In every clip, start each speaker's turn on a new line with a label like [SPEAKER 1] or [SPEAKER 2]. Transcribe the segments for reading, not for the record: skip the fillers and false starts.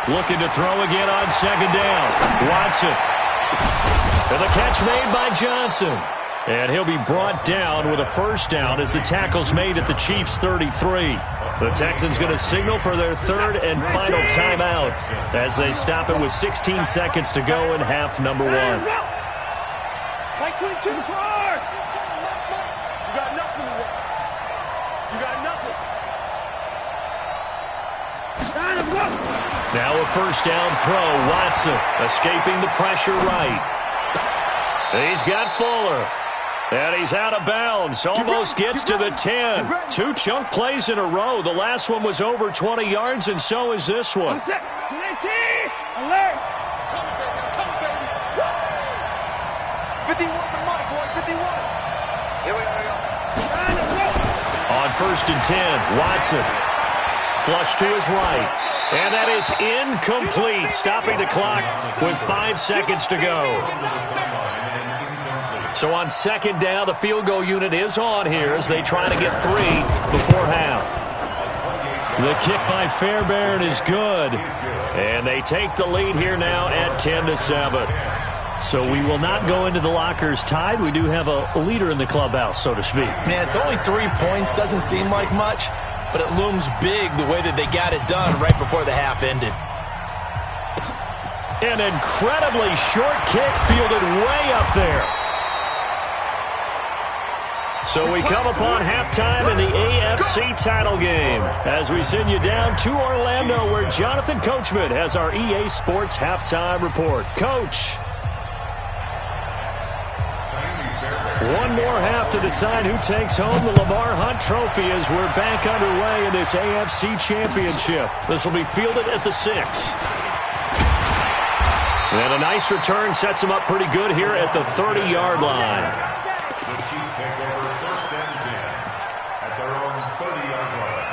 [SPEAKER 1] Looking to throw again on second down. Watson. And the catch made by Johnson. And he'll be brought down with a first down as the tackle's made at the Chiefs' 33. The Texans going to signal for their third and final timeout as they stop it with 16 seconds to go in half number 1.
[SPEAKER 2] Like 22 hard. You got nothing today. You got nothing.
[SPEAKER 1] Now a first down throw. Watson escaping the pressure right. He's got Fuller. And he's out of bounds. Almost gets to the 10. 2 chunk plays in a row. The last one was over 20 yards, and so is this one.
[SPEAKER 2] Alert. Come, baby. 51 for Mike, boy. 51. Here we go.
[SPEAKER 1] On first and 10, Watson. Flush to his right. And that is incomplete, stopping the clock with 5 seconds to go. So on second down, the field goal unit is on here as they try to get 3 before half. The kick by Fairbairn is good. And they take the lead here now at 10-7. So we will not go into the lockers tied. We do have a leader in the clubhouse, so to speak.
[SPEAKER 3] Man, it's only 3 points. Doesn't seem like much, but it looms big the way that they got it done right before the half ended.
[SPEAKER 1] An incredibly short kick fielded way up there. So we come upon halftime in the AFC title game as we send you down to Orlando where Jonathan Coachman has our EA Sports halftime report. Coach. One more half to decide who takes home the Lamar Hunt Trophy as we're back underway in this AFC Championship. This will be fielded at the 6. And a nice return sets him up pretty good here at the 30-yard line.
[SPEAKER 4] The Chiefs take over first and 10 at their own 30-yard line.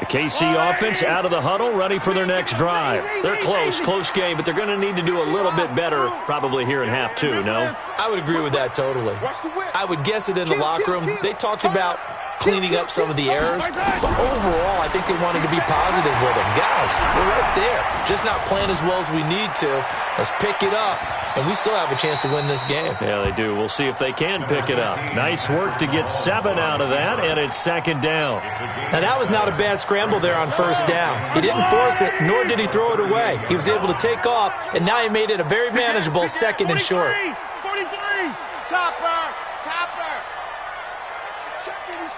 [SPEAKER 1] The KC offense out of the huddle, ready for their next drive. They're close game, but they're going to need to do a little bit better probably here in half 2, no?
[SPEAKER 3] I would agree with that totally. I would guess it in the locker room. They talked about cleaning up some of the errors, but overall, I think they wanted to be positive with them. Guys, we're right there. Just not playing as well as we need to. Let's pick it up, and we still have a chance to win this game.
[SPEAKER 1] Yeah, they do. We'll see if they can pick it up. Nice work to get 7 out of that, and it's second down.
[SPEAKER 3] Now, that was not a bad scramble there on first down. He didn't force it, nor did he throw it away. He was able to take off, and now he made it a very manageable second and short.
[SPEAKER 2] 43. Topper. He's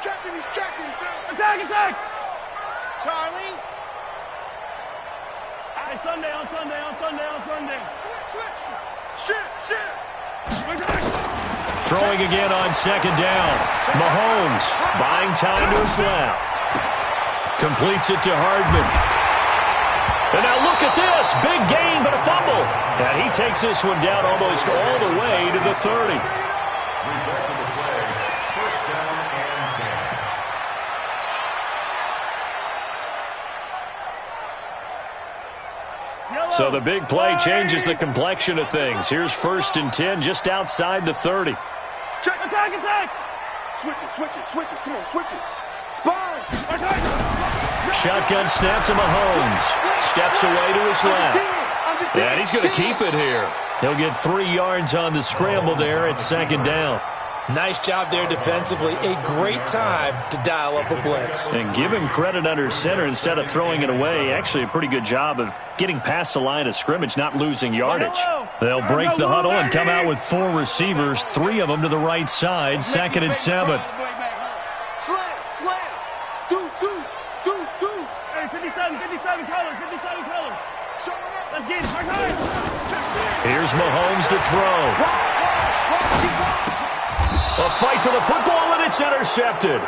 [SPEAKER 2] checking. Attack. Charlie.
[SPEAKER 5] Hey, Sunday. Switch.
[SPEAKER 2] Shit.
[SPEAKER 1] Throwing again on second down. Mahomes buying time to his left. Completes it to Hardman. And now look at this. Big gain, but a fumble. And he takes this one down almost all the way to the 30.
[SPEAKER 4] Result of the play, first down and 10.
[SPEAKER 1] So the big play changes the complexion of things. Here's first and 10 just outside the 30.
[SPEAKER 2] Attack. Switch it. Come on, switch it. Sponge.
[SPEAKER 1] Shotgun snap to Mahomes. Steps away to his left. And he's going to keep it here. He'll get 3 yards on the scramble there at second down.
[SPEAKER 3] Nice job there defensively. A great time to dial up a blitz.
[SPEAKER 1] And give him credit under center instead of throwing it away. Actually, a pretty good job of getting past the line of scrimmage, not losing yardage. They'll break the huddle and come out with 4 receivers, 3 of them to the right side, second and 7.
[SPEAKER 2] Slam. Deuce.
[SPEAKER 5] Hey, 57 colors. Let's get it.
[SPEAKER 1] Here's Mahomes to throw. A fight for the football, and it's intercepted.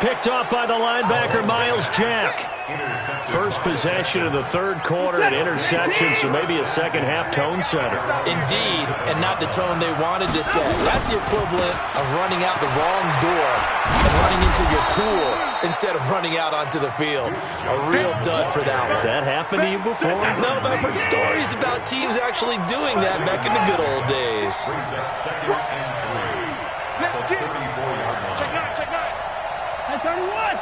[SPEAKER 1] Picked off by the linebacker, Miles Jack. First possession of the third quarter, an interception, so maybe a second-half tone setter.
[SPEAKER 3] Indeed, and not the tone they wanted to set. That's the equivalent of running out the wrong door and running into your pool instead of running out onto the field. A real dud for that one.
[SPEAKER 1] Has that happened to you before?
[SPEAKER 3] No, but I've heard stories about teams actually doing that back in the good old days.
[SPEAKER 2] Let's get it. Check nine, check nine.
[SPEAKER 5] Hey, 31.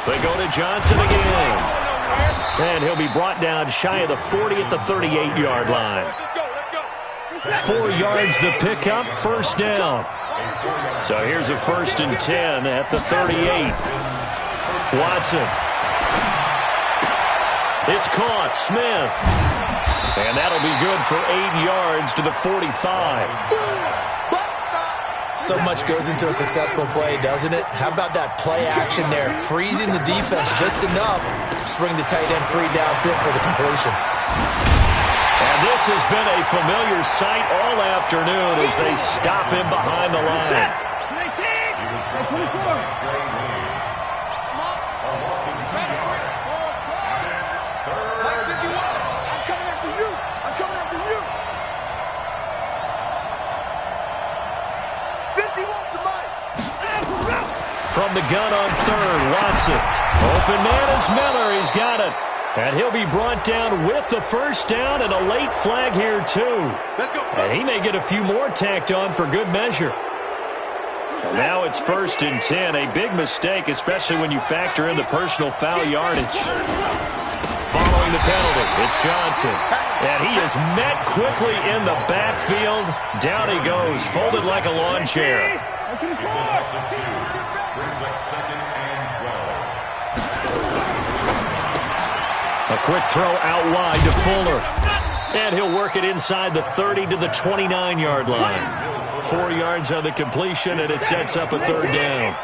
[SPEAKER 1] They go to Johnson again. And he'll be brought down shy of the 40 at the 38-yard line. 4 yards the pickup, first down. So here's a 1st and 10 at the 38. Watson. It's caught. Smith. And that'll be good for 8 yards to the 45.
[SPEAKER 3] So much goes into a successful play, doesn't it? How about that play action there? Freezing the defense just enough to bring the tight end free downfield for the completion.
[SPEAKER 1] And this has been a familiar sight all afternoon as they stop him behind the line. From the gun on third, Watson. Open man is Miller. He's got it. And he'll be brought down with the first down and a late flag here, too. And he may get a few more tacked on for good measure. And now it's 1st and 10. A big mistake, especially when you factor in the personal foul yardage. Following the penalty, it's Johnson. And he is met quickly in the backfield. Down he goes, folded like a lawn chair. A quick throw out wide to Fuller. And he'll work it inside the 30 to the 29-yard line. 4 yards on the completion, and it sets up a third down.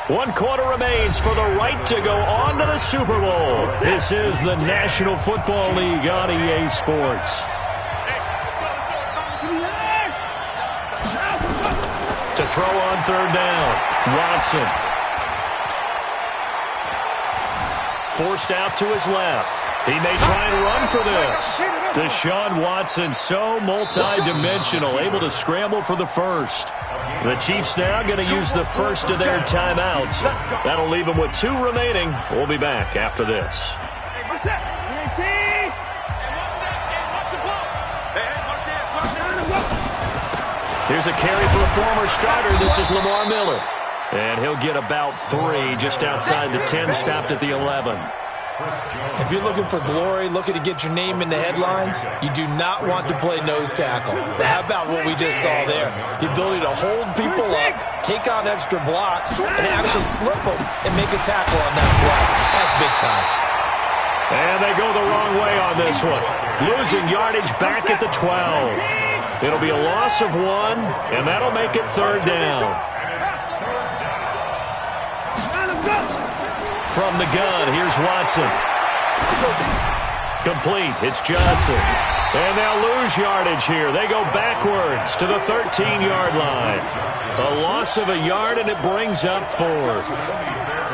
[SPEAKER 1] 1 quarter remains for the right to go on to the Super Bowl. This is the National Football League on EA Sports. To throw on third down, Watson. Forced out to his left. He may try and run for this. Deshaun Watson, so multi-dimensional, able to scramble for the first. The Chiefs now going to use the first of their timeouts. That'll leave them with 2 remaining. We'll be back after this. Here's a carry for a former starter. This is Lamar Miller. And he'll get about 3 just outside the 10, stopped at the 11.
[SPEAKER 3] If you're looking for glory, looking to get your name in the headlines, you do not want to play nose tackle. But how about what we just saw there? The ability to hold people up, take on extra blocks, and actually slip them and make a tackle on that play. That's big time.
[SPEAKER 1] And they go the wrong way on this one. Losing yardage back at the 12. It'll be a loss of 1, and that'll make it third down. From the gun, here's Watson. Complete. It's Johnson. And they'll lose yardage here. They go backwards to the 13-yard line. A loss of a yard, and it brings up 4th.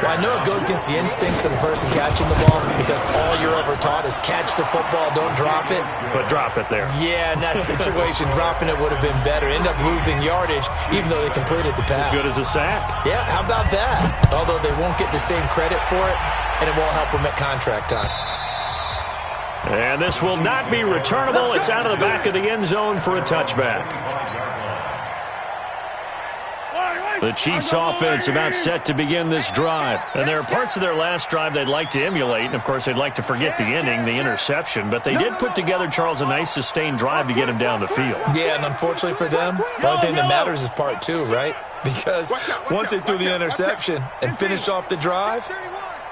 [SPEAKER 3] Well, I know it goes against the instincts of the person catching the ball because all you're ever taught is catch the football, don't drop it.
[SPEAKER 1] But drop it there.
[SPEAKER 3] Yeah, in that situation, dropping it would have been better. End up losing yardage, even though they completed the pass.
[SPEAKER 1] As good as a sack.
[SPEAKER 3] Yeah, how about that? Although they won't get the same credit for it, and it won't help them at contract time.
[SPEAKER 1] And this will not be returnable. It's out of the back of the end zone for a touchback. The Chiefs offense about set to begin this drive. And there are parts of their last drive they'd like to emulate. And, of course, they'd like to forget the ending, the interception. But they did put together, Charles, a nice sustained drive to get him down the field.
[SPEAKER 3] Yeah, and unfortunately for them, the only thing that matters is part 2, right? Because once they threw the interception and finished off the drive,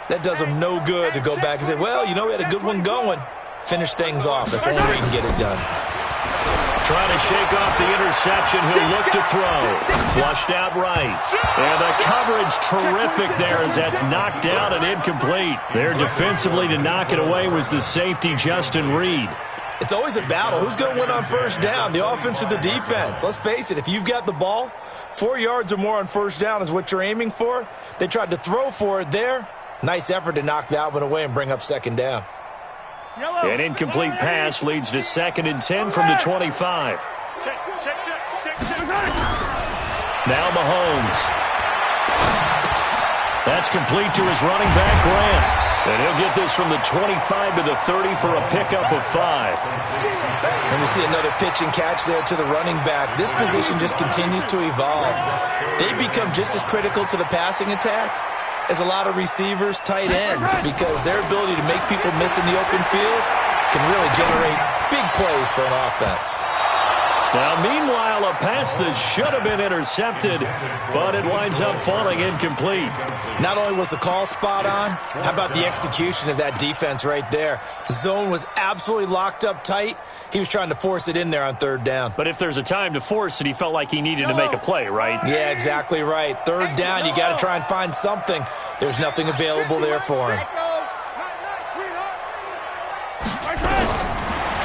[SPEAKER 3] that does them no good to go back and say, well, you know, we had a good one going. Finish things off. That's the only way you can get it done.
[SPEAKER 1] trying to shake off the interception. He'll look to throw. Flushed out right. And the coverage terrific there as that's knocked down and incomplete. There defensively to knock it away was the safety, Justin Reed.
[SPEAKER 3] It's always a battle. Who's going to win on first down, the offense or the defense? Let's face it, if you've got the ball, 4 yards or more on first down is what you're aiming for. They tried to throw for it there. Nice effort to knock that one away and bring up second down.
[SPEAKER 1] An incomplete pass leads to 2nd and 10 from the 25. Now Mahomes. That's complete to his running back, Grant. And he'll get this from the 25 to the 30 for a pickup of 5.
[SPEAKER 3] And we see another pitch and catch there to the running back. This position just continues to evolve. They become just as critical to the passing attack as a lot of receivers, tight ends, because their ability to make people miss in the open field can really generate big plays for an offense.
[SPEAKER 1] Now, meanwhile, a pass that should have been intercepted, but it winds up falling incomplete.
[SPEAKER 3] Not only was the call spot on, how about the execution of that defense right there? The zone was absolutely locked up tight. He was trying to force it in there on 3rd down.
[SPEAKER 1] But if there's a time to force it, he felt like he needed to make a play, right?
[SPEAKER 3] Yeah, exactly right. 3rd down, you got to try and find something. There's nothing available there for him.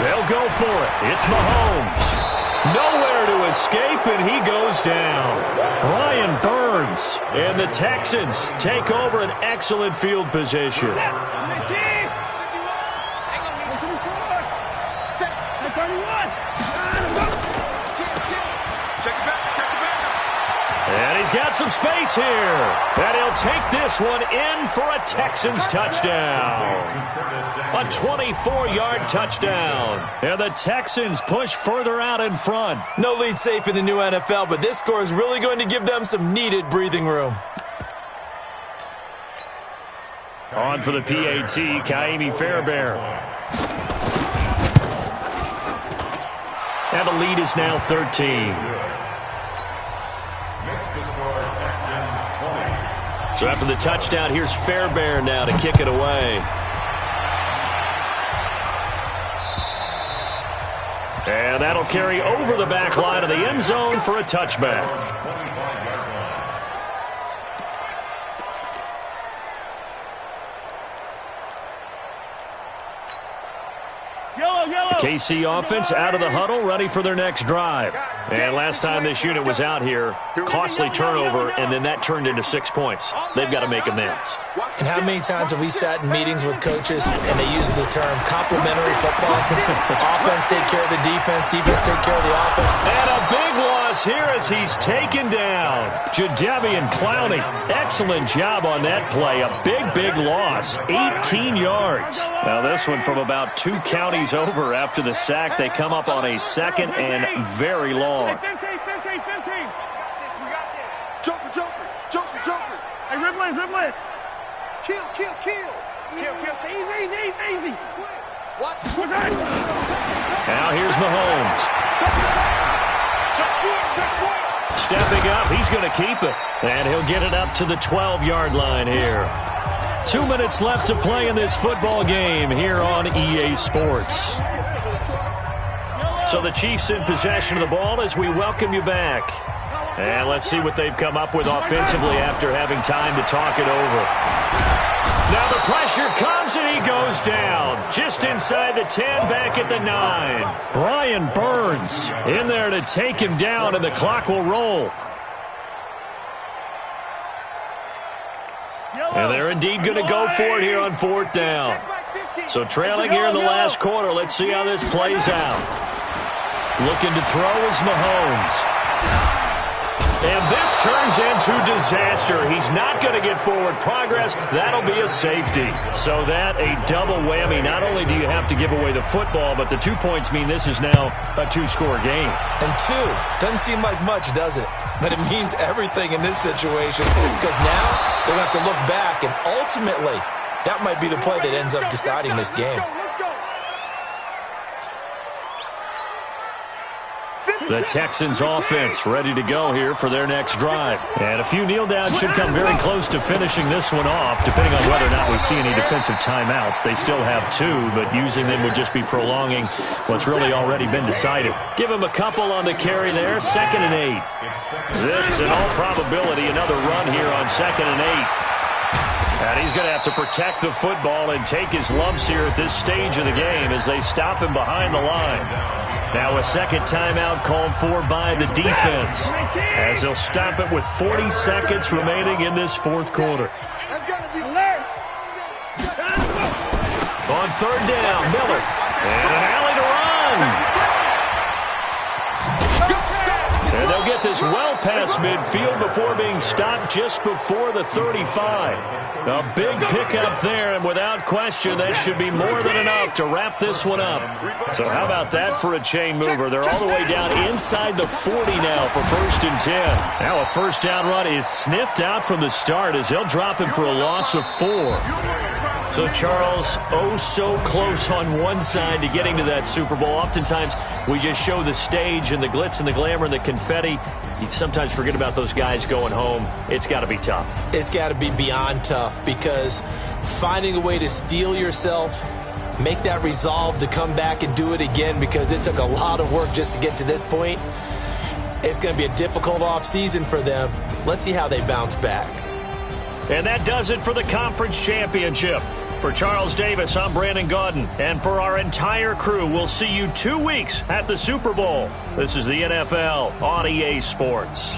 [SPEAKER 1] They'll go for it. It's Mahomes. Nowhere to escape, and he goes down. Brian Burns and the Texans take over an excellent field position. And he's got some space here. And he'll take this one in for a Texans touchdown. A 24-yard touchdown. And the Texans push further out in front.
[SPEAKER 3] No lead safe in the new NFL, but this score is really going to give them some needed breathing room.
[SPEAKER 1] On for the PAT, Ka'imi Fairbairn. And the lead is now 13. So after the touchdown, here's Fairbairn now to kick it away. And that'll carry over the back line of the end zone for a touchback. The KC offense out of the huddle, ready for their next drive. And last time this unit was out here, costly turnover, and then that turned into 6 points. They've got to make amends.
[SPEAKER 3] And how many times have we sat in meetings with coaches and they use the term complementary football? Offense take care of the defense, defense take care of the offense.
[SPEAKER 1] And a big loss here as he's taken down. Jadeveon Clowney, excellent job on that play. A big loss, 18 yards. Now this one from about 2 counties over after the sack. They come up on a 2nd and very long.
[SPEAKER 2] 15. Joker. Hey, ribble it. Kill. Easy. Watch.
[SPEAKER 1] Now here's Mahomes. Stepping up, he's going to keep it. And he'll get it up to the 12-yard line here. 2 minutes left to play in this football game here on EA Sports. So the Chiefs in possession of the ball as we welcome you back. And let's see what they've come up with offensively after having time to talk it over. Now the pressure comes and he goes down. Just inside the 10, back at the 9. Brian Burns in there to take him down, and the clock will roll. And they're indeed going to go for it here on 4th down. So trailing here in the last quarter, let's see how this plays out. Looking to throw is Mahomes. And this turns into disaster. He's not going to get forward progress. That'll be a safety. So that a double whammy. Not only do you have to give away the football, but the 2 points mean this is now a 2-score game.
[SPEAKER 3] And 2 doesn't seem like much, does it? But it means everything in this situation, because now they're going to have to look back, and ultimately that might be the play that ends up deciding this game.
[SPEAKER 1] The Texans offense ready to go here for their next drive. And a few kneel downs should come very close to finishing this one off, depending on whether or not we see any defensive timeouts. They still have 2, but using them would just be prolonging what's really already been decided. Give him a couple on the carry there, 2nd and 8. This, in all probability, another run here on 2nd and 8. And he's going to have to protect the football and take his lumps here at this stage of the game as they stop him behind the line. Now a second timeout called for by the defense as they'll stop it with 40 seconds remaining in this 4th quarter. On 3rd down, Miller. And an alley to run. And they'll get this well past midfield before being stopped just before the 35. A big pickup there, and without question, that should be more than enough to wrap this one up. So how about that for a chain mover? They're all the way down inside the 40 now for 1st and 10. Now a first down run is sniffed out from the start as they'll drop him for a loss of 4. So, Charles, oh so close on one side to getting to that Super Bowl. Oftentimes, we just show the stage and the glitz and the glamour and the confetti. You sometimes forget about those guys going home. It's got to be tough.
[SPEAKER 3] It's got to be beyond tough because finding a way to steel yourself, make that resolve to come back and do it again because it took a lot of work just to get to this point. It's going to be a difficult offseason for them. Let's see how they bounce back.
[SPEAKER 1] And that does it for the conference championship. For Charles Davis, I'm Brandon Gaudin. And for our entire crew, we'll see you 2 weeks at the Super Bowl. This is the NFL on EA Sports.